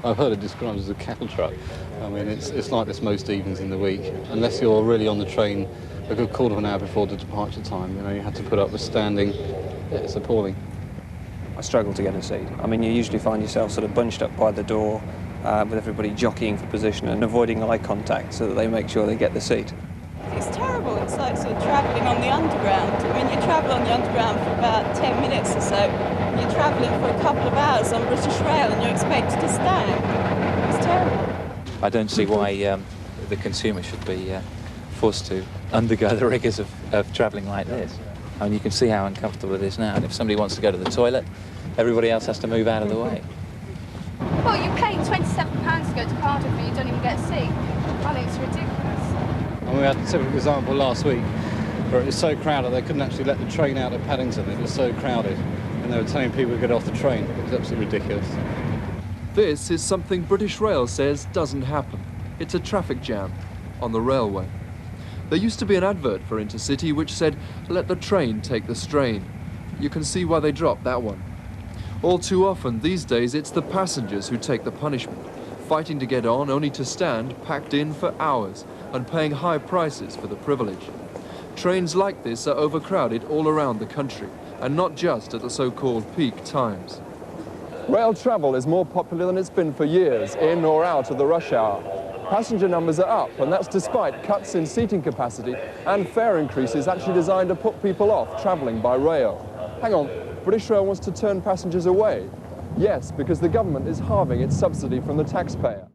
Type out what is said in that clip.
I've heard it described as a cattle truck. I mean, it's like this most evenings in the week. Unless you're really on the train a good quarter of an hour before the departure time, you know, you have to put up with standing. It's appalling. I struggle to get a seat. I mean, you usually find yourself sort of bunched up by the door with everybody jockeying for position and avoiding eye contact so that they make sure they get the seat. It's terrible. It's like sort of travelling on the underground. I mean, you travel on the underground for about 10 minutes or so. You're travelling for a couple of hours on British Rail and you're expected to stand. It's terrible. I don't see why the consumer should be forced to undergo the rigours of travelling like this. I mean, you can see how uncomfortable it is now, and if somebody wants to go to the toilet, everybody else has to move out of the way. Well, you're paying £27 to go to Cardiff and you don't even get a seat. I think it's ridiculous. And we had a typical example last week where it was so crowded they couldn't actually let the train out of Paddington. It was so crowded, and they were telling people to get off the train. It was absolutely ridiculous. This is something British Rail says doesn't happen. It's a traffic jam on the railway. There used to be an advert for Intercity which said, "Let the train take the strain." You can see why they dropped that one. All too often these days it's the passengers who take the punishment, fighting to get on only to stand packed in for hours and paying high prices for the privilege. Trains like this are overcrowded all around the country, and not just at the so-called peak times. Rail travel is more popular than it's been for years, in or out of the rush hour. Passenger numbers are up, and that's despite cuts in seating capacity and fare increases actually designed to put people off travelling by rail. Hang on, British Rail wants to turn passengers away? Yes, because the government is halving its subsidy from the taxpayer.